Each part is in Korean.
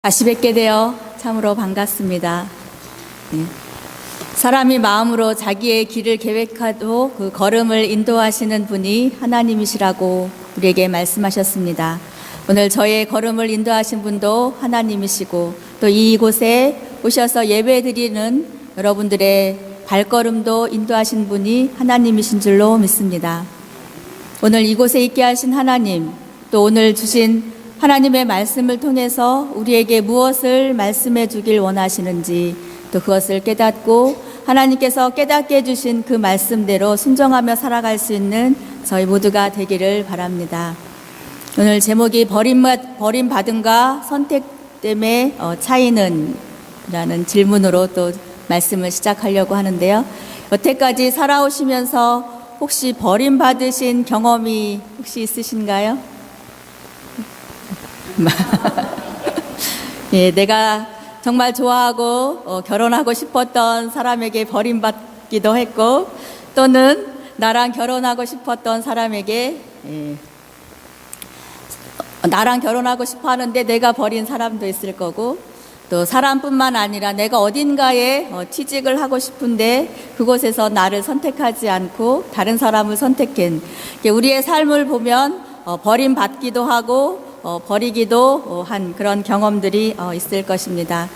다시 뵙게 되어 참으로 반갑습니다. 네. 사람이 마음으로 자기의 길을 계획하고 그 걸음을 인도하시는 분이 하나님이시라고 우리에게 말씀하셨습니다. 오늘 저의 걸음을 인도하신 분도 하나님이시고 또 이곳에 오셔서 예배드리는 여러분들의 발걸음도 인도하신 분이 하나님이신 줄로 믿습니다. 오늘 이곳에 있게 하신 하나님, 또 오늘 주신 하나님의 말씀을 통해서 우리에게 무엇을 말씀해 주길 원하시는지 또 그것을 깨닫고 하나님께서 깨닫게 해주신 그 말씀대로 순종하며 살아갈 수 있는 저희 모두가 되기를 바랍니다. 오늘 제목이 버림받음과 선택 때문에 차이는? 라는 질문으로 또 말씀을 시작하려고 하는데요. 여태까지 살아오시면서 혹시 버림받으신 경험이 혹시 있으신가요? 예, 내가 정말 좋아하고 결혼하고 싶었던 사람에게 버림받기도 했고, 또는 나랑 결혼하고 싶었던 사람에게 나랑 결혼하고 싶어 하는데 내가 버린 사람도 있을 거고, 또 사람뿐만 아니라 내가 어딘가에 취직을 하고 싶은데 그곳에서 나를 선택하지 않고 다른 사람을 선택한, 우리의 삶을 보면 버림받기도 하고 버리기도 한 그런 경험들이 있을 것입니다.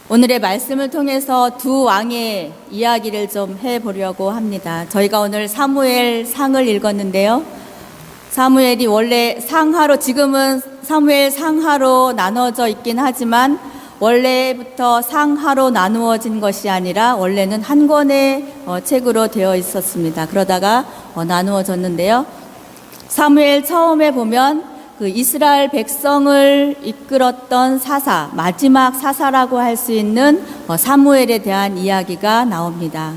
오늘의 말씀을 통해서 두 왕의 이야기를 좀 해보려고 합니다. 저희가 오늘 사무엘 상을 읽었는데요. 사무엘이 원래 상하로, 지금은 사무엘 상하로 나눠져 있긴 하지만 원래부터 상하로 나누어진 것이 아니라 원래는 한 권의 책으로 되어 있었습니다. 그러다가 나누어졌는데요. 사무엘 처음에 보면 그 이스라엘 백성을 이끌었던 사사, 마지막 사사라고 할 수 있는 사무엘에 대한 이야기가 나옵니다.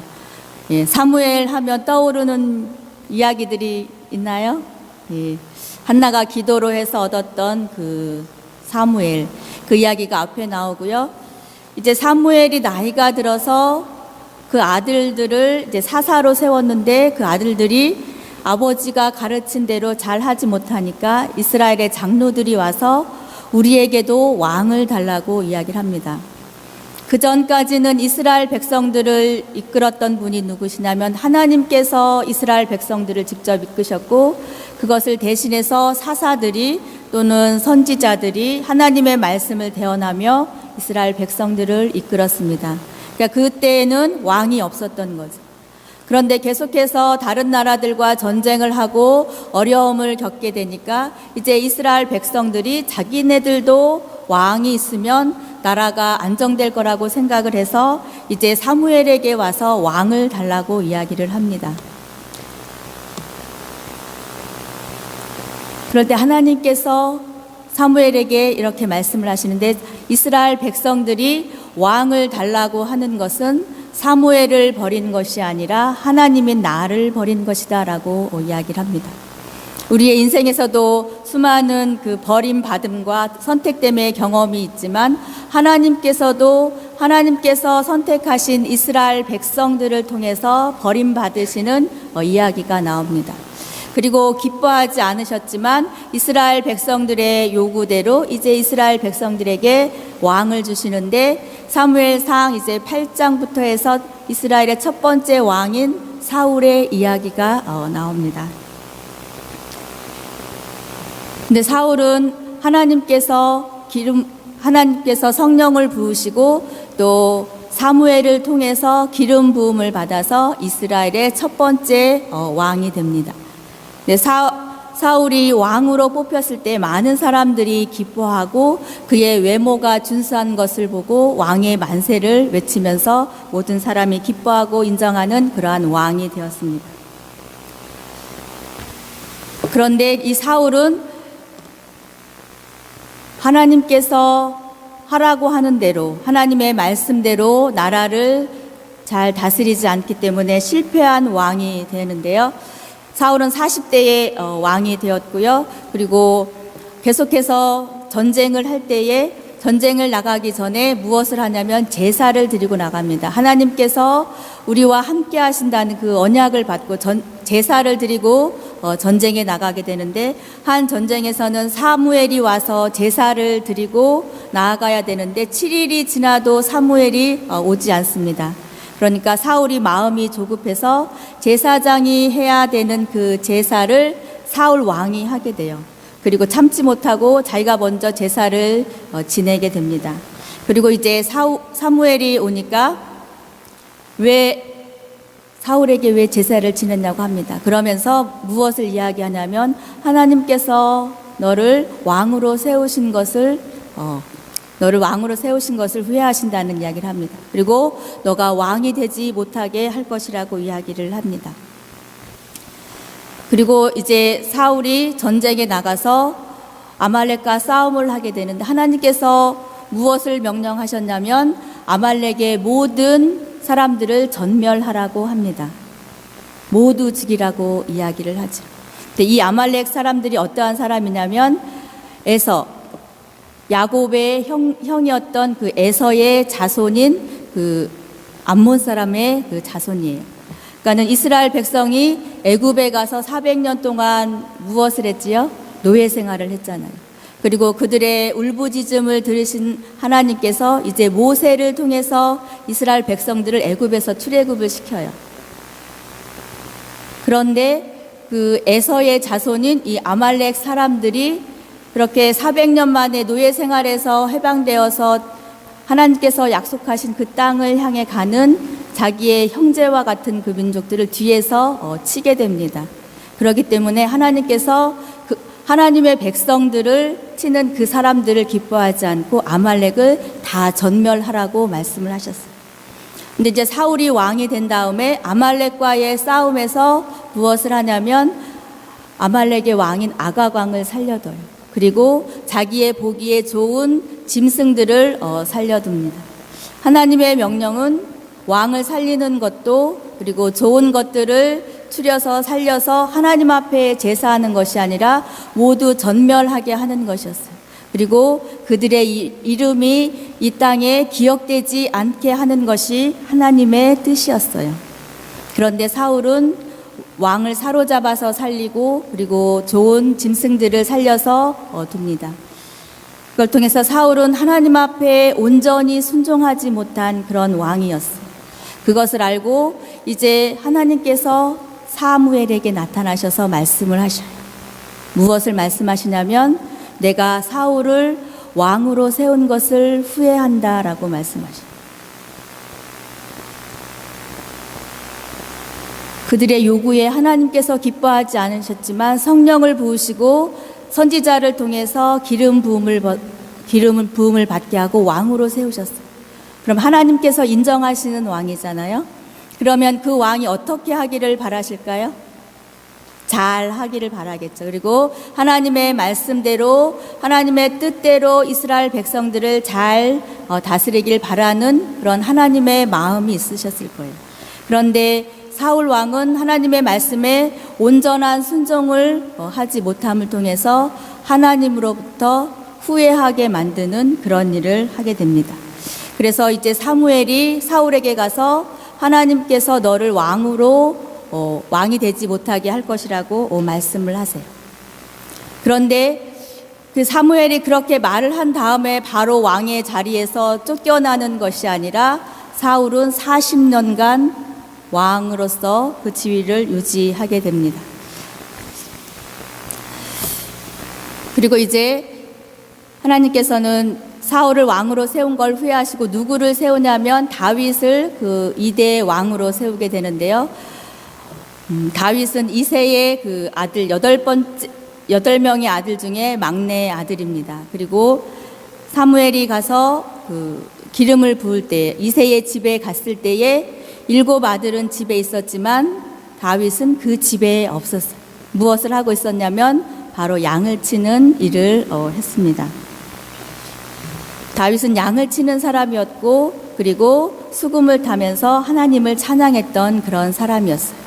예, 사무엘 하면 떠오르는 이야기들이 있나요? 예, 한나가 기도로 해서 얻었던 그 사무엘, 그 이야기가 앞에 나오고요. 이제 사무엘이 나이가 들어서 그 아들들을 이제 사사로 세웠는데 그 아들들이 아버지가 가르친 대로 잘 하지 못하니까 이스라엘의 장로들이 와서 우리에게도 왕을 달라고 이야기를 합니다. 그 전까지는 이스라엘 백성들을 이끌었던 분이 누구시냐면 하나님께서 이스라엘 백성들을 직접 이끄셨고, 그것을 대신해서 사사들이 또는 선지자들이 하나님의 말씀을 대언하며 이스라엘 백성들을 이끌었습니다. 그러니까 그때에는 왕이 없었던 거죠. 그런데 계속해서 다른 나라들과 전쟁을 하고 어려움을 겪게 되니까 이제 이스라엘 백성들이 자기네들도 왕이 있으면 나라가 안정될 거라고 생각을 해서 이제 사무엘에게 와서 왕을 달라고 이야기를 합니다. 그럴 때 하나님께서 사무엘에게 이렇게 말씀을 하시는데, 이스라엘 백성들이 왕을 달라고 하는 것은 사무엘을 버린 것이 아니라 하나님이 나를 버린 것이다 라고 이야기를 합니다. 우리의 인생에서도 수많은 그 버림받음과 선택됨의 경험이 있지만 하나님께서 선택하신 이스라엘 백성들을 통해서 버림받으시는 이야기가 나옵니다. 그리고 기뻐하지 않으셨지만 이스라엘 백성들의 요구대로 이제 이스라엘 백성들에게 왕을 주시는데, 사무엘상 이제 8장부터 해서 이스라엘의 첫 번째 왕인 사울의 이야기가 나옵니다. 근데 사울은 하나님께서 성령을 부으시고 또 사무엘을 통해서 기름 부음을 받아서 이스라엘의 첫 번째 왕이 됩니다. 네, 사울이 왕으로 뽑혔을 때 많은 사람들이 기뻐하고 그의 외모가 준수한 것을 보고 왕의 만세를 외치면서 모든 사람이 기뻐하고 인정하는 그러한 왕이 되었습니다. 그런데 이 사울은 하나님께서 하라고 하는 대로, 하나님의 말씀대로 나라를 잘 다스리지 않기 때문에 실패한 왕이 되는데요. 사울은 40대에 왕이 되었고요. 그리고 계속해서 전쟁을 할 때에 전쟁을 나가기 전에 무엇을 하냐면 제사를 드리고 나갑니다. 하나님께서 우리와 함께 하신다는 그 언약을 받고 제사를 드리고 전쟁에 나가게 되는데, 한 전쟁에서는 사무엘이 와서 제사를 드리고 나아가야 되는데 7일이 지나도 사무엘이 오지 않습니다. 그러니까 사울이 마음이 조급해서 제사장이 해야 되는 그 제사를 사울 왕이 하게 돼요. 그리고 참지 못하고 자기가 먼저 제사를 지내게 됩니다. 그리고 이제 사무엘이 오니까 사울에게 왜 제사를 지냈냐고 합니다. 그러면서 무엇을 이야기하냐면 하나님께서 너를 왕으로 세우신 것을 후회하신다는 이야기를 합니다. 그리고 너가 왕이 되지 못하게 할 것이라고 이야기를 합니다. 그리고 이제 사울이 전쟁에 나가서 아말렉과 싸움을 하게 되는데, 하나님께서 무엇을 명령하셨냐면 아말렉의 모든 사람들을 전멸하라고 합니다. 모두 죽이라고 이야기를 하죠. 근데 이 아말렉 사람들이 어떠한 사람이냐면 야곱의 형이었던 그 에서의 자손인 그 암몬 사람의 그 자손이에요. 그러니까는 이스라엘 백성이 애굽에 가서 400년 동안 무엇을 했지요? 노예 생활을 했잖아요. 그리고 그들의 울부짖음을 들으신 하나님께서 이제 모세를 통해서 이스라엘 백성들을 애굽에서 출애굽을 시켜요. 그런데 그 에서의 자손인 이 아말렉 사람들이 그렇게 400년 만에 노예 생활에서 해방되어서 하나님께서 약속하신 그 땅을 향해 가는 자기의 형제와 같은 그 민족들을 뒤에서 치게 됩니다. 그렇기 때문에 하나님께서 하나님의 백성들을 치는 그 사람들을 기뻐하지 않고 아말렉을 다 전멸하라고 말씀을 하셨어요. 근데 이제 사울이 왕이 된 다음에 아말렉과의 싸움에서 무엇을 하냐면 아말렉의 왕인 아각 왕을 살려둬요. 그리고 자기의 보기에 좋은 짐승들을 살려둡니다. 하나님의 명령은 왕을 살리는 것도, 그리고 좋은 것들을 추려서 살려서 하나님 앞에 제사하는 것이 아니라 모두 전멸하게 하는 것이었어요. 그리고 그들의 이름이 이 땅에 기억되지 않게 하는 것이 하나님의 뜻이었어요. 그런데 사울은 왕을 사로잡아서 살리고 그리고 좋은 짐승들을 살려서 둡니다. 그걸 통해서 사울은 하나님 앞에 온전히 순종하지 못한 그런 왕이었어요. 그것을 알고 이제 하나님께서 사무엘에게 나타나셔서 말씀을 하셔요. 무엇을 말씀하시냐면 내가 사울을 왕으로 세운 것을 후회한다라고 말씀하셔요. 그들의 요구에 하나님께서 기뻐하지 않으셨지만 성령을 부으시고 선지자를 통해서 기름 부음을 받게 하고 왕으로 세우셨어요. 그럼 하나님께서 인정하시는 왕이잖아요. 그러면 그 왕이 어떻게 하기를 바라실까요? 잘 하기를 바라겠죠. 그리고 하나님의 말씀대로, 하나님의 뜻대로 이스라엘 백성들을 잘 다스리길 바라는 그런 하나님의 마음이 있으셨을 거예요. 그런데 사울 왕은 하나님의 말씀에 온전한 순종을 하지 못함을 통해서 하나님으로부터 후회하게 만드는 그런 일을 하게 됩니다. 그래서 이제 사무엘이 사울에게 가서 하나님께서 너를 왕이 되지 못하게 할 것이라고 말씀을 하세요. 그런데 그 사무엘이 그렇게 말을 한 다음에 바로 왕의 자리에서 쫓겨나는 것이 아니라 사울은 40년간 왕으로서 그 지위를 유지하게 됩니다. 그리고 이제 하나님께서는 사울을 왕으로 세운 걸 후회하시고 누구를 세우냐면 다윗을 그 2대 왕으로 세우게 되는데요. 다윗은 이새의 그 아들 8명의 아들 중에 막내 아들입니다. 그리고 사무엘이 가서 그 기름을 부을 때 이새의 집에 갔을 때에 7 아들은 집에 있었지만 다윗은 그 집에 없었어요. 무엇을 하고 있었냐면 바로 양을 치는 일을 했습니다. 다윗은 양을 치는 사람이었고 그리고 수금을 타면서 하나님을 찬양했던 그런 사람이었어요.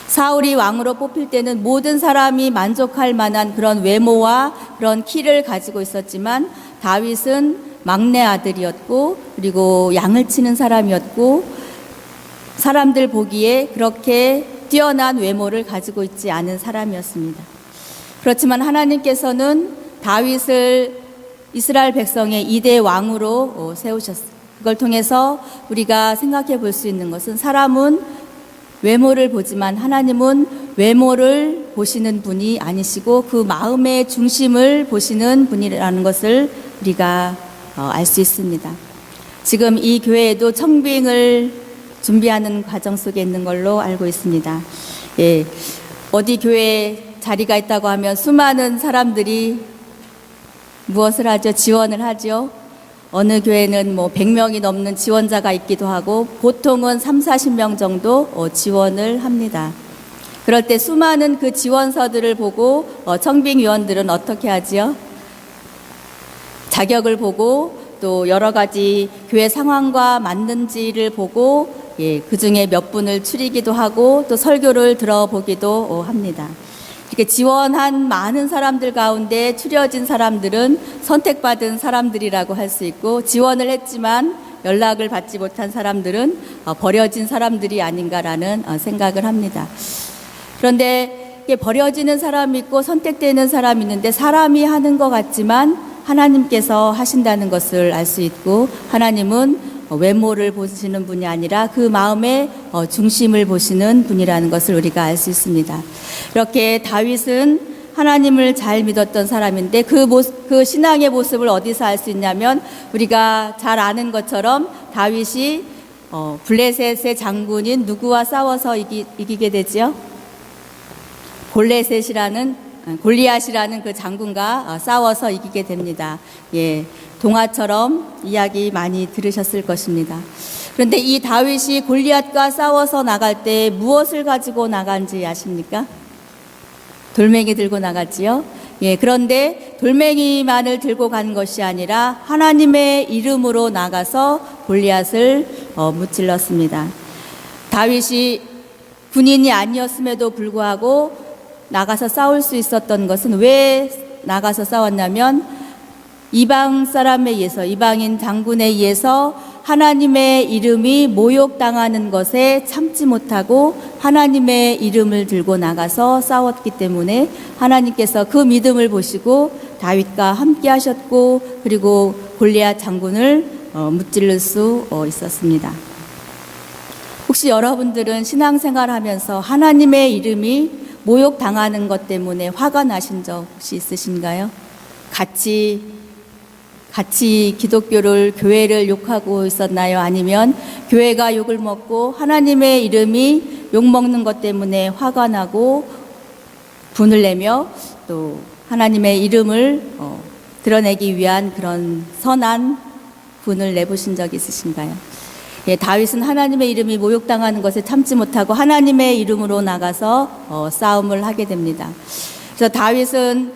사울이 왕으로 뽑힐 때는 모든 사람이 만족할 만한 그런 외모와 그런 키를 가지고 있었지만 다윗은 막내 아들이었고 그리고 양을 치는 사람이었고 사람들 보기에 그렇게 뛰어난 외모를 가지고 있지 않은 사람이었습니다. 그렇지만 하나님께서는 다윗을 이스라엘 백성의 2대 왕으로 세우셨습니다. 그걸 통해서 우리가 생각해 볼 수 있는 것은 사람은 외모를 보지만 하나님은 외모를 보시는 분이 아니시고 그 마음의 중심을 보시는 분이라는 것을 우리가 알 수 있습니다. 지금 이 교회에도 청빙을 준비하는 과정 속에 있는 걸로 알고 있습니다. 예, 어디 교회에 자리가 있다고 하면 수많은 사람들이 무엇을 하죠? 지원을 하죠. 어느 교회는 100명이 넘는 지원자가 있기도 하고 보통은 30-40명 정도 지원을 합니다. 그럴 때 수많은 그 지원서들을 보고 청빙위원들은 어떻게 하지요? 자격을 보고 또 여러 가지 교회 상황과 맞는지를 보고 그 중에 몇 분을 추리기도 하고 또 설교를 들어보기도 합니다. 이렇게 지원한 많은 사람들 가운데 추려진 사람들은 선택받은 사람들이라고 할 수 있고 지원을 했지만 연락을 받지 못한 사람들은 버려진 사람들이 아닌가라는 생각을 합니다. 그런데 버려지는 사람이 있고 선택되는 사람이 있는데 사람이 하는 것 같지만 하나님께서 하신다는 것을 알 수 있고 하나님은 외모를 보시는 분이 아니라 그 마음의 중심을 보시는 분이라는 것을 우리가 알 수 있습니다. 이렇게 다윗은 하나님을 잘 믿었던 사람인데 그 신앙의 모습을 어디서 알 수 있냐면 우리가 잘 아는 것처럼 다윗이 블레셋의 장군인 누구와 싸워서 이기게 되지요? 골리앗이라는 그 장군과 싸워서 이기게 됩니다. 예, 동화처럼 이야기 많이 들으셨을 것입니다. 그런데 이 다윗이 골리앗과 싸워서 나갈 때 무엇을 가지고 나간지 아십니까? 돌멩이 들고 나갔지요. 예, 그런데 돌멩이만을 들고 간 것이 아니라 하나님의 이름으로 나가서 골리앗을 무찔렀습니다. 다윗이 군인이 아니었음에도 불구하고 나가서 싸울 수 있었던 것은 왜 나가서 싸웠냐면 이방 사람에 의해서 이방인 장군에 의해서 하나님의 이름이 모욕당하는 것에 참지 못하고 하나님의 이름을 들고 나가서 싸웠기 때문에 하나님께서 그 믿음을 보시고 다윗과 함께 하셨고 그리고 골리앗 장군을 무찔러 수 있었습니다. 혹시 여러분들은 신앙생활 하면서 하나님의 이름이 모욕당하는 것 때문에 화가 나신 적 혹시 있으신가요? 같이 기독교를, 교회를 욕하고 있었나요? 아니면 교회가 욕을 먹고 하나님의 이름이 욕먹는 것 때문에 화가 나고 분을 내며 또 하나님의 이름을 드러내기 위한 그런 선한 분을 내보신 적 있으신가요? 예, 다윗은 하나님의 이름이 모욕당하는 것을 참지 못하고 하나님의 이름으로 나가서 싸움을 하게 됩니다. 그래서 다윗은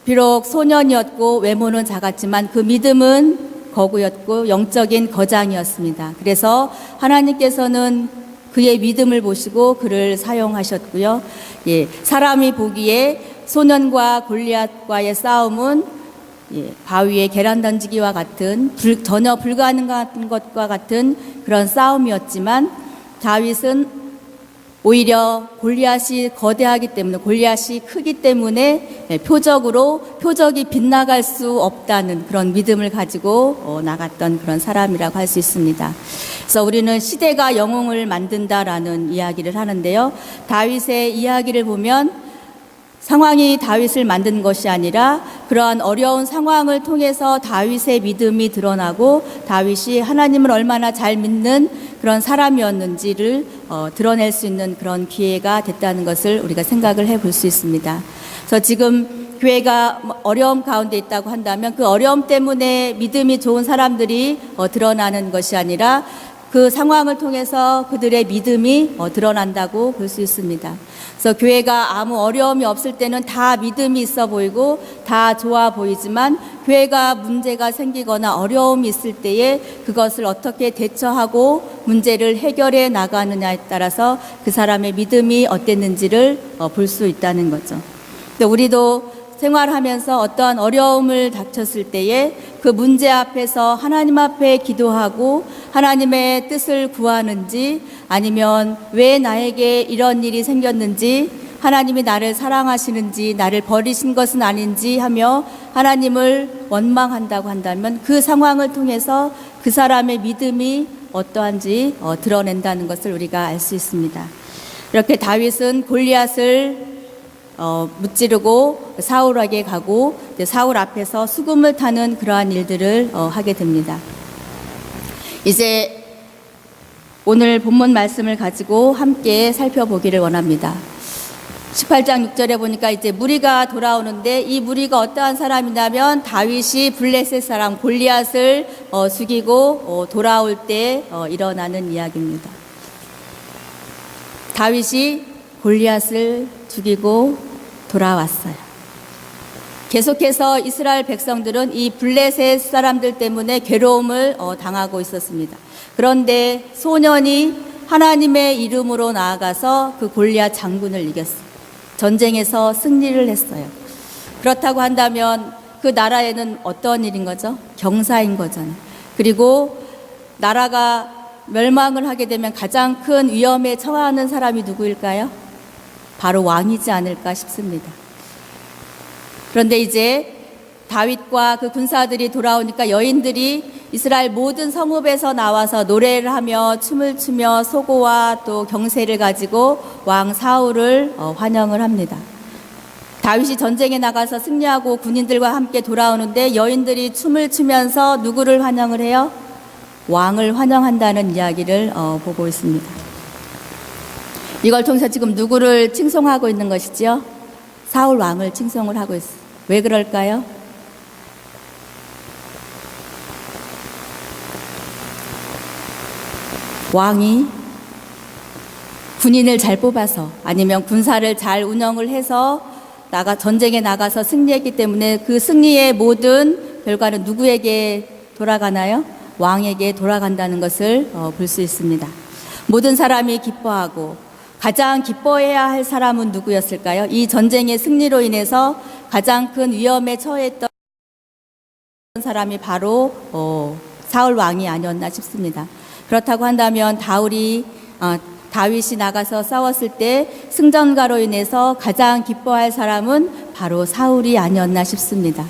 비록 소년이었고 외모는 작았지만 그 믿음은 거구였고 영적인 거장이었습니다. 그래서 하나님께서는 그의 믿음을 보시고 그를 사용하셨고요. 예, 사람이 보기에 소년과 골리앗과의 싸움은 바위에 계란 던지기와 같은 전혀 불가능한 것과 같은 그런 싸움이었지만 다윗은 오히려 골리앗이 거대하기 때문에 골리앗이 크기 때문에 표적이 빗나갈 수 없다는 그런 믿음을 가지고 나갔던 그런 사람이라고 할 수 있습니다. 그래서 우리는 시대가 영웅을 만든다라는 이야기를 하는데요. 다윗의 이야기를 보면 상황이 다윗을 만든 것이 아니라 그러한 어려운 상황을 통해서 다윗의 믿음이 드러나고 다윗이 하나님을 얼마나 잘 믿는 그런 사람이었는지를 드러낼 수 있는 그런 기회가 됐다는 것을 우리가 생각을 해볼 수 있습니다. 그래서 지금 교회가 어려움 가운데 있다고 한다면 그 어려움 때문에 믿음이 좋은 사람들이 드러나는 것이 아니라 그 상황을 통해서 그들의 믿음이 드러난다고 볼 수 있습니다. 그래서 교회가 아무 어려움이 없을 때는 다 믿음이 있어 보이고 다 좋아 보이지만 교회가 문제가 생기거나 어려움이 있을 때에 그것을 어떻게 대처하고 문제를 해결해 나가느냐에 따라서 그 사람의 믿음이 어땠는지를 볼 수 있다는 거죠. 우리도 생활하면서 어떠한 어려움을 닥쳤을 때에 그 문제 앞에서 하나님 앞에 기도하고 하나님의 뜻을 구하는지 아니면 왜 나에게 이런 일이 생겼는지, 하나님이 나를 사랑하시는지, 나를 버리신 것은 아닌지 하며 하나님을 원망한다고 한다면 그 상황을 통해서 그 사람의 믿음이 어떠한지 드러낸다는 것을 우리가 알 수 있습니다. 이렇게 다윗은 골리앗을 무찌르고 사울에게 가고 사울 앞에서 수금을 타는 그러한 일들을 하게 됩니다. 이제 오늘 본문 말씀을 가지고 함께 살펴보기를 원합니다. 18장 6절에 보니까 이제 무리가 돌아오는데 이 무리가 어떠한 사람이냐면 다윗이 블레셋 사람 골리앗을 죽이고 돌아올 때 일어나는 이야기입니다. 다윗이 골리앗을 죽이고 돌아왔어요. 계속해서 이스라엘 백성들은 이 블레셋 사람들 때문에 괴로움을 당하고 있었습니다. 그런데 소년이 하나님의 이름으로 나아가서 그 골리앗 장군을 이겼어요. 전쟁에서 승리를 했어요. 그렇다고 한다면 그 나라에는 어떤 일인 거죠? 경사인 거잖아요. 그리고 나라가 멸망을 하게 되면 가장 큰 위험에 처하는 사람이 누구일까요? 바로 왕이지 않을까 싶습니다. 그런데 이제 다윗과 그 군사들이 돌아오니까 여인들이 이스라엘 모든 성읍에서 나와서 노래를 하며 춤을 추며 소고와 또 경세를 가지고 왕 사울을 환영을 합니다. 다윗이 전쟁에 나가서 승리하고 군인들과 함께 돌아오는데 여인들이 춤을 추면서 누구를 환영을 해요? 왕을 환영한다는 이야기를 보고 있습니다. 이걸 통해서 지금 누구를 칭송하고 있는 것이지요? 사울 왕을 칭송을 하고 있어요. 왜 그럴까요? 왕이 군인을 잘 뽑아서 아니면 군사를 잘 운영을 해서 전쟁에 나가서 승리했기 때문에 그 승리의 모든 결과는 누구에게 돌아가나요? 왕에게 돌아간다는 것을 볼 수 있습니다. 모든 사람이 기뻐하고 가장 기뻐해야 할 사람은 누구였을까요? 이 전쟁의 승리로 인해서 가장 큰 위험에 처했던 사람이 바로 사울 왕이 아니었나 싶습니다. 그렇다고 한다면 다윗이 나가서 싸웠을 때 승전가로 인해서 가장 기뻐할 사람은 바로 사울이 아니었나 싶습니다.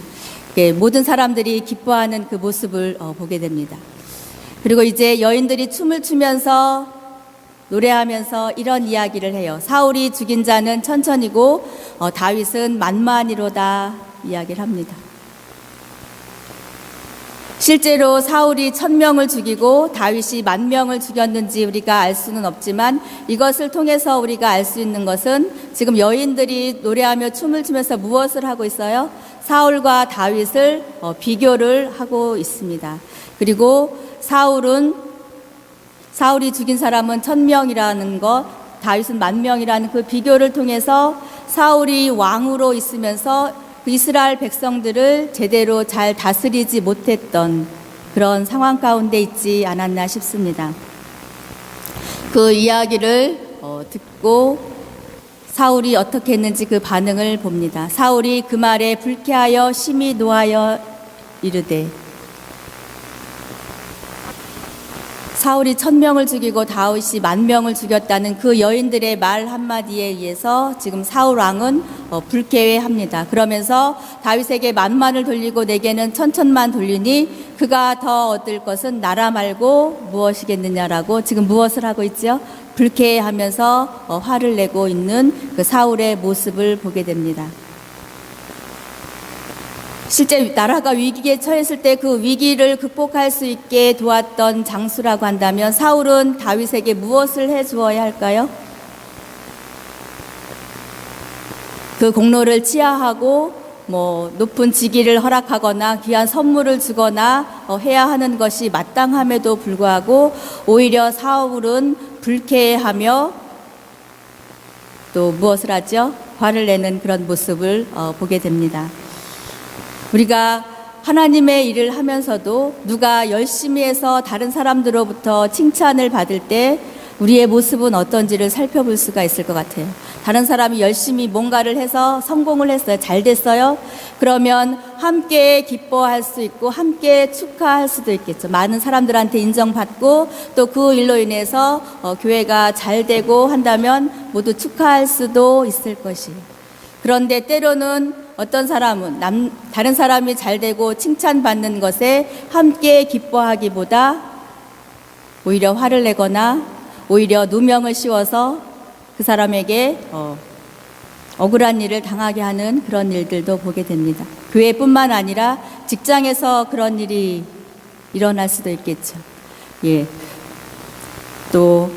모든 사람들이 기뻐하는 그 모습을 보게 됩니다. 그리고 이제 여인들이 춤을 추면서 노래하면서 이런 이야기를 해요. 사울이 죽인 자는 천천이고 다윗은 만만이로다 이야기를 합니다. 실제로 사울이 1000명을 죽이고 다윗이 10,000명을 죽였는지 우리가 알 수는 없지만 이것을 통해서 우리가 알 수 있는 것은 지금 여인들이 노래하며 춤을 추면서 무엇을 하고 있어요? 사울과 다윗을 비교를 하고 있습니다. 그리고 사울이 죽인 사람은 1000명이라는 것, 다윗은 10,000명이라는 그 비교를 통해서 사울이 왕으로 있으면서 이스라엘 백성들을 제대로 잘 다스리지 못했던 그런 상황 가운데 있지 않았나 싶습니다. 그 이야기를 듣고 사울이 어떻게 했는지 그 반응을 봅니다. 사울이 그 말에 불쾌하여 심히 노하여 이르되, 사울이 1000명을 죽이고 다윗이 10,000명을 죽였다는 그 여인들의 말 한마디에 의해서 지금 사울 왕은 불쾌해합니다. 그러면서 다윗에게 만만을 돌리고 내게는 천천만 돌리니 그가 더 얻을 것은 나라 말고 무엇이겠느냐라고 지금 무엇을 하고 있죠? 불쾌해하면서 화를 내고 있는 그 사울의 모습을 보게 됩니다. 실제 나라가 위기에 처했을 때 그 위기를 극복할 수 있게 도왔던 장수라고 한다면 사울은 다윗에게 무엇을 해 주어야 할까요? 그 공로를 치하하고 높은 직위를 허락하거나 귀한 선물을 주거나 해야 하는 것이 마땅함에도 불구하고 오히려 사울은 불쾌해하며 또 무엇을 하죠? 화를 내는 그런 모습을 보게 됩니다. 우리가 하나님의 일을 하면서도 누가 열심히 해서 다른 사람들로부터 칭찬을 받을 때 우리의 모습은 어떤지를 살펴볼 수가 있을 것 같아요. 다른 사람이 열심히 뭔가를 해서 성공을 했어요. 잘 됐어요. 그러면 함께 기뻐할 수 있고 함께 축하할 수도 있겠죠. 많은 사람들한테 인정받고 또 그 일로 인해서 교회가 잘 되고 한다면 모두 축하할 수도 있을 것이에요. 그런데 때로는 어떤 사람은 다른 사람이 잘 되고 칭찬받는 것에 함께 기뻐하기보다 오히려 화를 내거나 오히려 누명을 씌워서 그 사람에게 억울한 일을 당하게 하는 그런 일들도 보게 됩니다. 교회뿐만 아니라 직장에서 그런 일이 일어날 수도 있겠죠. 예. 또,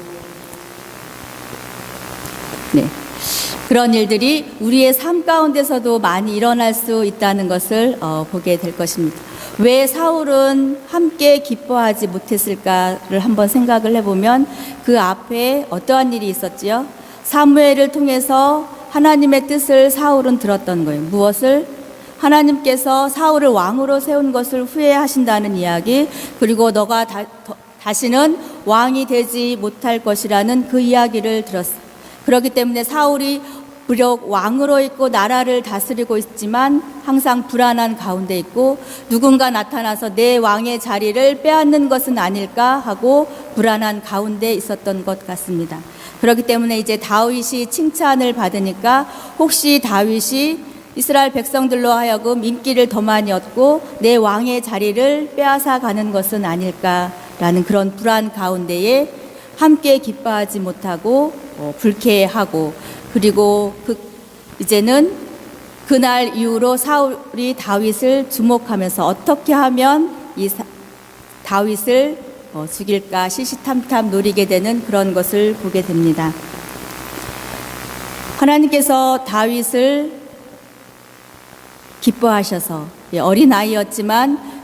네. 그런 일들이 우리의 삶 가운데서도 많이 일어날 수 있다는 것을 보게 될 것입니다. 왜 사울은 함께 기뻐하지 못했을까를 한번 생각을 해보면 그 앞에 어떠한 일이 있었지요? 사무엘을 통해서 하나님의 뜻을 사울은 들었던 거예요. 무엇을? 하나님께서 사울을 왕으로 세운 것을 후회하신다는 이야기, 그리고 너가 다시는 왕이 되지 못할 것이라는 그 이야기를 들었어요. 그렇기 때문에 사울이 비록 왕으로 있고 나라를 다스리고 있지만 항상 불안한 가운데 있고 누군가 나타나서 내 왕의 자리를 빼앗는 것은 아닐까 하고 불안한 가운데 있었던 것 같습니다. 그렇기 때문에 이제 다윗이 칭찬을 받으니까 혹시 다윗이 이스라엘 백성들로 하여금 인기를 더 많이 얻고 내 왕의 자리를 빼앗아 가는 것은 아닐까라는 그런 불안 가운데에 함께 기뻐하지 못하고 불쾌하고, 그리고 이제는 그날 이후로 사울이 다윗을 주목하면서 어떻게 하면 이 다윗을 죽일까 시시탐탐 노리게 되는 그런 것을 보게 됩니다. 하나님께서 다윗을 기뻐하셔서 어린 아이였지만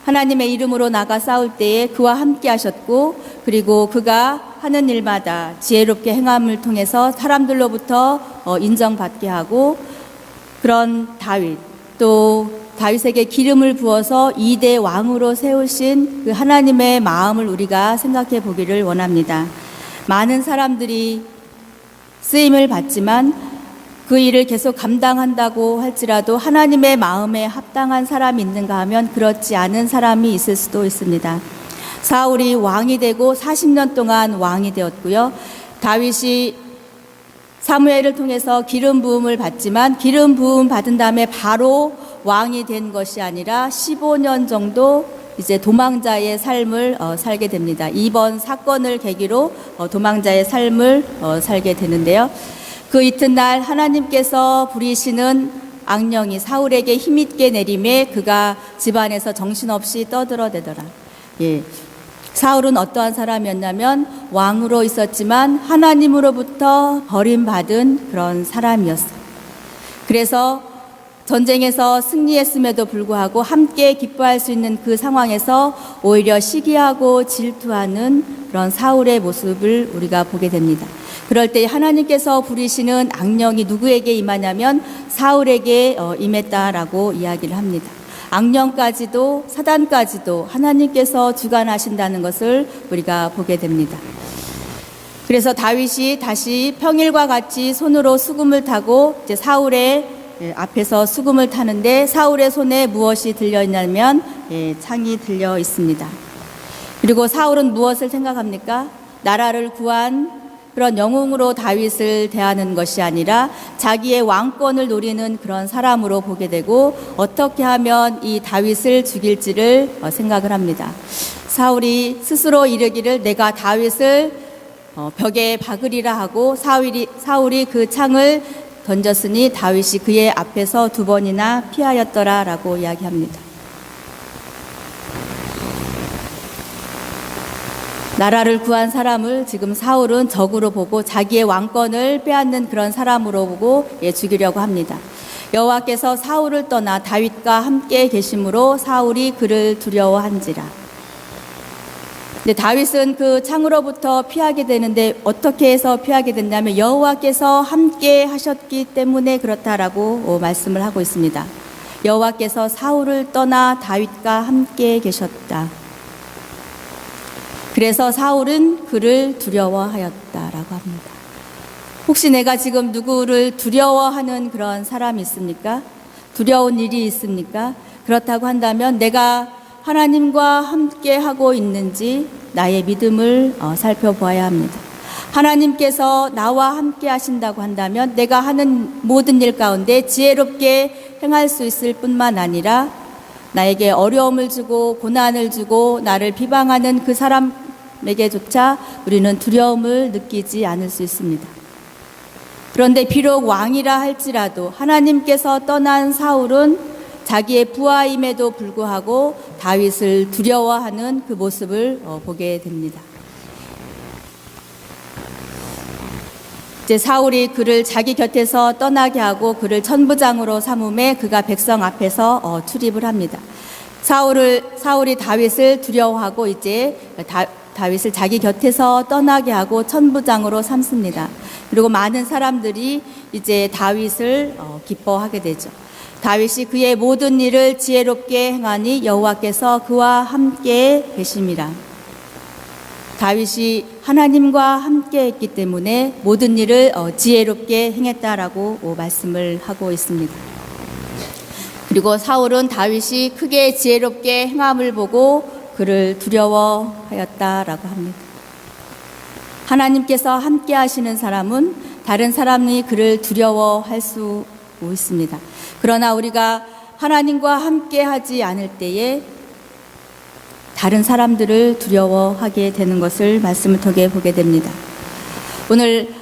하나님의 이름으로 나가 싸울 때에 그와 함께 하셨고, 그리고 그가 하는 일마다 지혜롭게 행함을 통해서 사람들로부터 인정받게 하고, 그런 다윗, 또 다윗에게 기름을 부어서 2대 왕으로 세우신 그 하나님의 마음을 우리가 생각해 보기를 원합니다. 많은 사람들이 쓰임을 받지만 그 일을 계속 감당한다고 할지라도 하나님의 마음에 합당한 사람이 있는가 하면 그렇지 않은 사람이 있을 수도 있습니다. 사울이 왕이 되고 40년 동안 왕이 되었고요. 다윗이 사무엘을 통해서 기름 부음을 받지만 기름 부음 받은 다음에 바로 왕이 된 것이 아니라 15년 정도 이제 도망자의 삶을 살게 됩니다. 이번 사건을 계기로 도망자의 삶을 살게 되는데요. 그 이튿날 하나님께서 부리시는 악령이 사울에게 힘있게 내림에 그가 집안에서 정신없이 떠들어대더라. 예. 사울은 어떠한 사람이었냐면 왕으로 있었지만 하나님으로부터 버림받은 그런 사람이었어요. 그래서 전쟁에서 승리했음에도 불구하고 함께 기뻐할 수 있는 그 상황에서 오히려 시기하고 질투하는 그런 사울의 모습을 우리가 보게 됩니다. 그럴 때 하나님께서 부리시는 악령이 누구에게 임하냐면 사울에게 임했다라고 이야기를 합니다. 악령까지도 사단까지도 하나님께서 주관하신다는 것을 우리가 보게 됩니다. 그래서 다윗이 다시 평일과 같이 손으로 수금을 타고 이제 사울의 앞에서 수금을 타는데 사울의 손에 무엇이 들려 있냐면 창이 들려 있습니다. 그리고 사울은 무엇을 생각합니까? 나라를 구한 그런 영웅으로 다윗을 대하는 것이 아니라 자기의 왕권을 노리는 그런 사람으로 보게 되고 어떻게 하면 이 다윗을 죽일지를 생각을 합니다. 사울이 스스로 이르기를 내가 다윗을 벽에 박으리라 하고 사울이 그 창을 던졌으니 다윗이 그의 앞에서 2번이나 피하였더라라고 이야기합니다. 나라를 구한 사람을 지금 사울은 적으로 보고 자기의 왕권을 빼앗는 그런 사람으로 보고 죽이려고 합니다. 여호와께서 사울을 떠나 다윗과 함께 계심으로 사울이 그를 두려워한지라. 근데 다윗은 그 창으로부터 피하게 되는데 어떻게 해서 피하게 됐냐면 여호와께서 함께 하셨기 때문에 그렇다라고 말씀을 하고 있습니다. 여호와께서 사울을 떠나 다윗과 함께 계셨다. 그래서 사울은 그를 두려워하였다라고 합니다. 혹시 내가 지금 누구를 두려워하는 그런 사람이 있습니까? 두려운 일이 있습니까? 그렇다고 한다면 내가 하나님과 함께 하고 있는지 나의 믿음을 살펴보아야 합니다. 하나님께서 나와 함께 하신다고 한다면 내가 하는 모든 일 가운데 지혜롭게 행할 수 있을 뿐만 아니라 나에게 어려움을 주고 고난을 주고 나를 비방하는 그 사람에게조차 우리는 두려움을 느끼지 않을 수 있습니다. 그런데 비록 왕이라 할지라도 하나님께서 떠난 사울은 자기의 부하임에도 불구하고 다윗을 두려워하는 그 모습을 보게 됩니다. 이제 사울이 그를 자기 곁에서 떠나게 하고 그를 천부장으로 삼음에 그가 백성 앞에서 출입을 합니다. 사울이 다윗을 두려워하고 이제 다윗을 자기 곁에서 떠나게 하고 천부장으로 삼습니다. 그리고 많은 사람들이 이제 다윗을 기뻐하게 되죠. 다윗이 그의 모든 일을 지혜롭게 행하니 여호와께서 그와 함께 계심이라. 다윗이 하나님과 함께 했기 때문에 모든 일을 지혜롭게 행했다라고 말씀을 하고 있습니다. 그리고 사울은 다윗이 크게 지혜롭게 행함을 보고 그를 두려워하였다라고 합니다. 하나님께서 함께 하시는 사람은 다른 사람이 그를 두려워할 수 있습니다. 그러나 우리가 하나님과 함께 하지 않을 때에 다른 사람들을 두려워하게 되는 것을 말씀을 통해 보게 됩니다. 오늘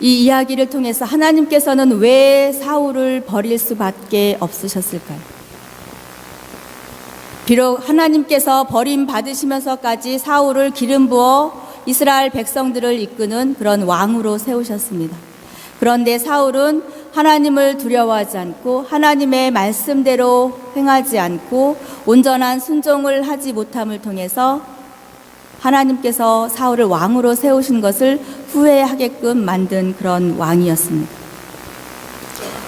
이 이야기를 통해서 하나님께서는 왜 사울을 버릴 수밖에 없으셨을까요? 비록 하나님께서 버림받으시면서까지 사울을 기름 부어 이스라엘 백성들을 이끄는 그런 왕으로 세우셨습니다. 그런데 사울은 하나님을 두려워하지 않고 하나님의 말씀대로 행하지 않고 온전한 순종을 하지 못함을 통해서 하나님께서 사울을 왕으로 세우신 것을 후회하게끔 만든 그런 왕이었습니다.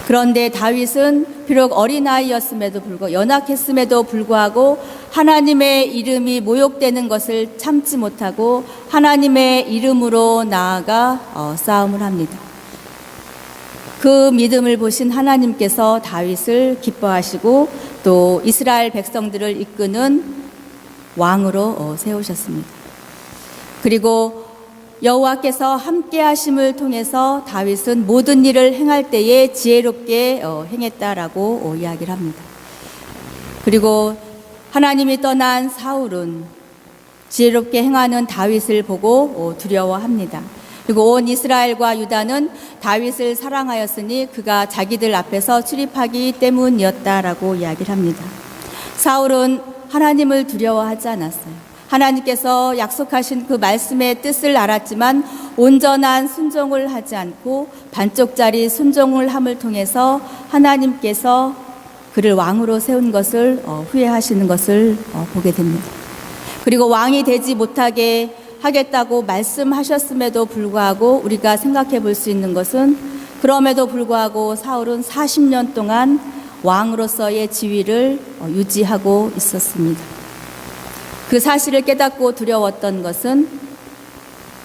그런데 다윗은 비록 어린아이였음에도 불구하고 연약했음에도 불구하고 하나님의 이름이 모욕되는 것을 참지 못하고 하나님의 이름으로 나아가 싸움을 합니다. 그 믿음을 보신 하나님께서 다윗을 기뻐하시고 또 이스라엘 백성들을 이끄는 왕으로 세우셨습니다. 그리고 여호와께서 함께 하심을 통해서 다윗은 모든 일을 행할 때에 지혜롭게 행했다라고 이야기를 합니다. 그리고 하나님이 떠난 사울은 지혜롭게 행하는 다윗을 보고 두려워합니다. 그리고 온 이스라엘과 유다는 다윗을 사랑하였으니 그가 자기들 앞에서 출입하기 때문이었다라고 이야기를 합니다. 사울은 하나님을 두려워하지 않았어요. 하나님께서 약속하신 그 말씀의 뜻을 알았지만 온전한 순종을 하지 않고 반쪽짜리 순종을 함을 통해서 하나님께서 그를 왕으로 세운 것을 후회하시는 것을 보게 됩니다. 그리고 왕이 되지 못하게 하겠다고 말씀하셨음에도 불구하고 우리가 생각해 볼 수 있는 것은 그럼에도 불구하고 사울은 40년 동안 왕으로서의 지위를 유지하고 있었습니다. 그 사실을 깨닫고 두려웠던 것은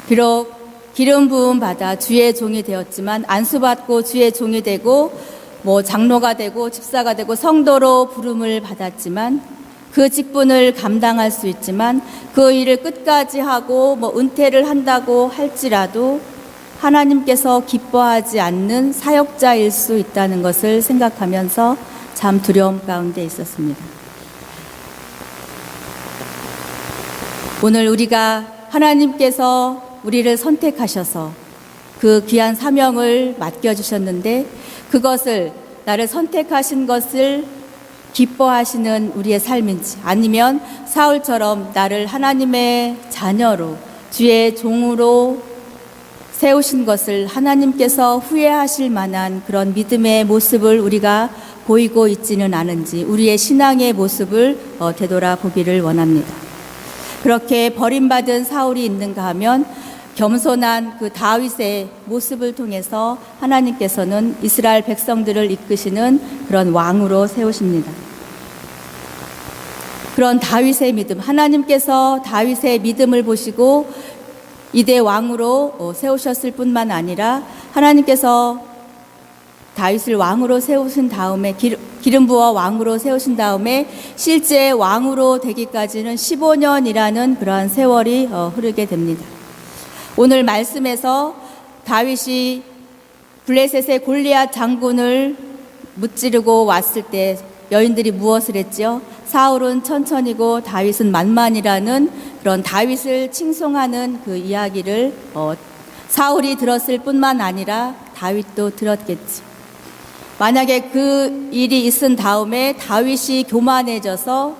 비록 기름 부음 받아 주의 종이 되었지만 안수받고 주의 종이 되고 장로가 되고 집사가 되고 성도로 부름을 받았지만 그 직분을 감당할 수 있지만 그 일을 끝까지 하고 은퇴를 한다고 할지라도 하나님께서 기뻐하지 않는 사역자일 수 있다는 것을 생각하면서 참 두려움 가운데 있었습니다. 오늘 우리가 하나님께서 우리를 선택하셔서 그 귀한 사명을 맡겨주셨는데 그것을 나를 선택하신 것을 기뻐하시는 우리의 삶인지 아니면 사울처럼 나를 하나님의 자녀로 주의 종으로 세우신 것을 하나님께서 후회하실 만한 그런 믿음의 모습을 우리가 보이고 있지는 않은지 우리의 신앙의 모습을 되돌아보기를 원합니다. 그렇게 버림받은 사울이 있는가 하면 겸손한 그 다윗의 모습을 통해서 하나님께서는 이스라엘 백성들을 이끄시는 그런 왕으로 세우십니다. 그런 다윗의 믿음, 하나님께서 다윗의 믿음을 보시고 이대 왕으로 세우셨을 뿐만 아니라 하나님께서 다윗을 왕으로 세우신 다음에 기름 부어 왕으로 세우신 다음에 실제 왕으로 되기까지는 15년이라는 그러한 세월이 흐르게 됩니다. 오늘 말씀에서 다윗이 블레셋의 골리앗 장군을 무찌르고 왔을 때 여인들이 무엇을 했죠? 사울은 천천히고 다윗은 만만이라는 그런 다윗을 칭송하는 그 이야기를 사울이 들었을 뿐만 아니라 다윗도 들었겠지. 만약에 그 일이 있은 다음에 다윗이 교만해져서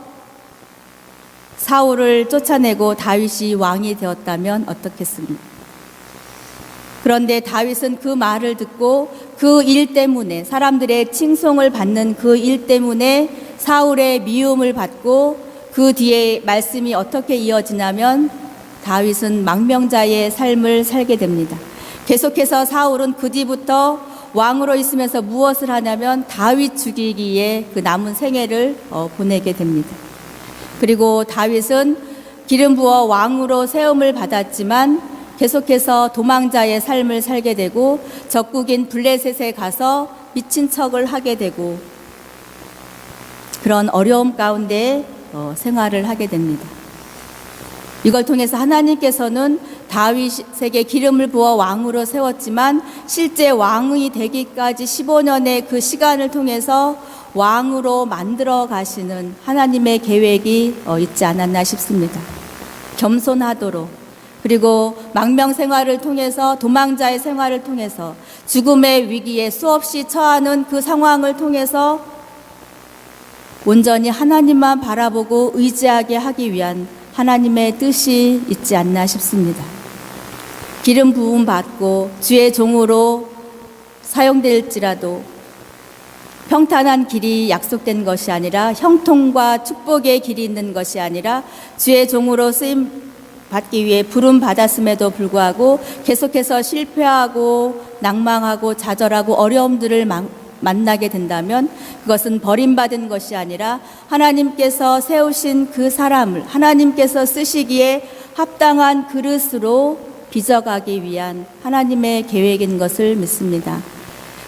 사울을 쫓아내고 다윗이 왕이 되었다면 어떻겠습니까? 그런데 다윗은 그 말을 듣고 그 일 때문에 사람들의 칭송을 받는 그 일 때문에 사울의 미움을 받고 그 뒤에 말씀이 어떻게 이어지냐면 다윗은 망명자의 삶을 살게 됩니다. 계속해서 사울은 그 뒤부터 왕으로 있으면서 무엇을 하냐면 다윗 죽이기에 그 남은 생애를 보내게 됩니다. 그리고 다윗은 기름 부어 왕으로 세움을 받았지만 계속해서 도망자의 삶을 살게 되고 적국인 블레셋에 가서 미친 척을 하게 되고 그런 어려움 가운데 생활을 하게 됩니다. 이걸 통해서 하나님께서는 다윗에게 기름을 부어 왕으로 세웠지만 실제 왕이 되기까지 15년의 그 시간을 통해서 왕으로 만들어 가시는 하나님의 계획이 있지 않았나 싶습니다. 겸손하도록, 그리고 망명 생활을 통해서 도망자의 생활을 통해서 죽음의 위기에 수없이 처하는 그 상황을 통해서 온전히 하나님만 바라보고 의지하게 하기 위한 하나님의 뜻이 있지 않나 싶습니다. 기름 부음 받고 주의 종으로 사용될지라도 평탄한 길이 약속된 것이 아니라 형통과 축복의 길이 있는 것이 아니라 주의 종으로 쓰임 받기 위해 부름 받았음에도 불구하고 계속해서 실패하고 낭망하고 좌절하고 어려움들을 만나게 된다면 그것은 버림받은 것이 아니라 하나님께서 세우신 그 사람을 하나님께서 쓰시기에 합당한 그릇으로 빚어가기 위한 하나님의 계획인 것을 믿습니다.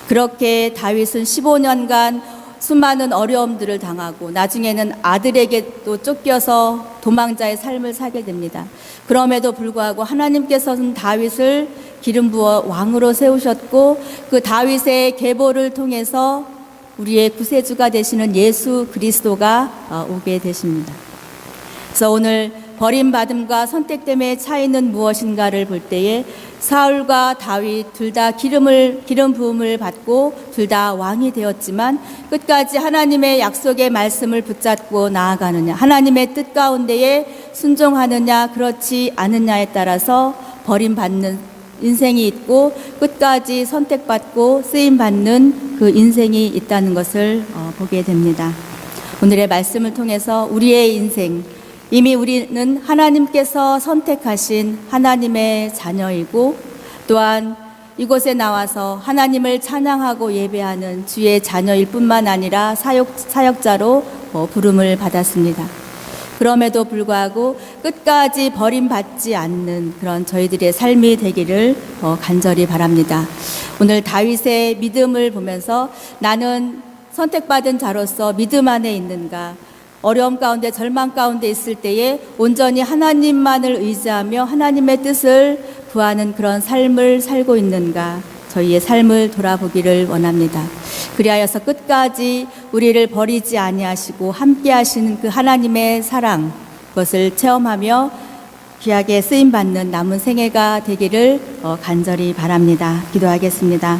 그렇게 다윗은 15년간 수많은 어려움들을 당하고 나중에는 아들에게도 쫓겨서 도망자의 삶을 살게 됩니다. 그럼에도 불구하고 하나님께서는 다윗을 기름 부어 왕으로 세우셨고 그 다윗의 계보를 통해서 우리의 구세주가 되시는 예수 그리스도가 오게 되십니다. 그래서 오늘 버림받음과 선택됨의 차이는 무엇인가를 볼 때에 사울과 다윗 둘 다 기름 부음을 받고 둘 다 왕이 되었지만 끝까지 하나님의 약속의 말씀을 붙잡고 나아가느냐, 하나님의 뜻 가운데에 순종하느냐 그렇지 않느냐에 따라서 버림받는 인생이 있고 끝까지 선택받고 쓰임받는 그 인생이 있다는 것을 보게 됩니다. 오늘의 말씀을 통해서 우리의 인생, 이미 우리는 하나님께서 선택하신 하나님의 자녀이고 또한 이곳에 나와서 하나님을 찬양하고 예배하는 주의 자녀일 뿐만 아니라 사역자로 부름을 받았습니다. 그럼에도 불구하고 끝까지 버림받지 않는 그런 저희들의 삶이 되기를 간절히 바랍니다. 오늘 다윗의 믿음을 보면서 나는 선택받은 자로서 믿음 안에 있는가, 어려움 가운데 절망 가운데 있을 때에 온전히 하나님만을 의지하며 하나님의 뜻을 구하는 그런 삶을 살고 있는가, 저희의 삶을 돌아보기를 원합니다. 그리하여서 끝까지 우리를 버리지 아니하시고 함께 하시는 그 하나님의 사랑, 그것을 체험하며 귀하게 쓰임받는 남은 생애가 되기를 간절히 바랍니다. 기도하겠습니다.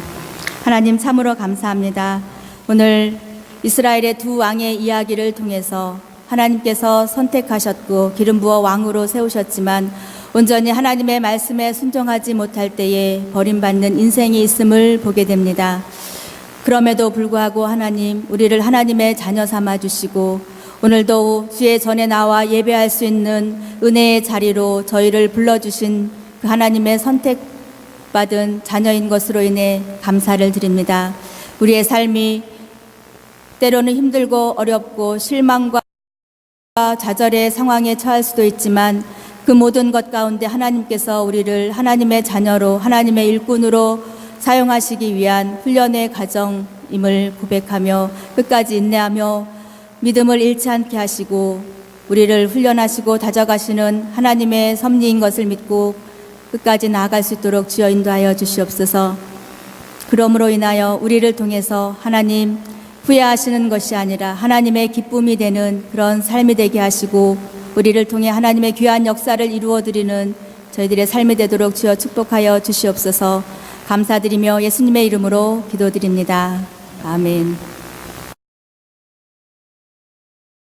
하나님 참으로 감사합니다. 오늘 이스라엘의 두 왕의 이야기를 통해서 하나님께서 선택하셨고 기름 부어 왕으로 세우셨지만 온전히 하나님의 말씀에 순종하지 못할 때에 버림받는 인생이 있음을 보게 됩니다. 그럼에도 불구하고 하나님, 우리를 하나님의 자녀 삼아 주시고 오늘도 주의 전에 나와 예배할 수 있는 은혜의 자리로 저희를 불러주신 그 하나님의 선택받은 자녀인 것으로 인해 감사를 드립니다. 우리의 삶이 때로는 힘들고 어렵고 실망과 좌절의 상황에 처할 수도 있지만 그 모든 것 가운데 하나님께서 우리를 하나님의 자녀로 하나님의 일꾼으로 사용하시기 위한 훈련의 과정임을 고백하며 끝까지 인내하며 믿음을 잃지 않게 하시고 우리를 훈련하시고 다져가시는 하나님의 섭리인 것을 믿고 끝까지 나아갈 수 있도록 주여 인도하여 주시옵소서. 그러므로 인하여 우리를 통해서 하나님 후회하시는 것이 아니라 하나님의 기쁨이 되는 그런 삶이 되게 하시고 우리를 통해 하나님의 귀한 역사를 이루어드리는 저희들의 삶이 되도록 주여 축복하여 주시옵소서. 감사드리며 예수님의 이름으로 기도드립니다. 아멘.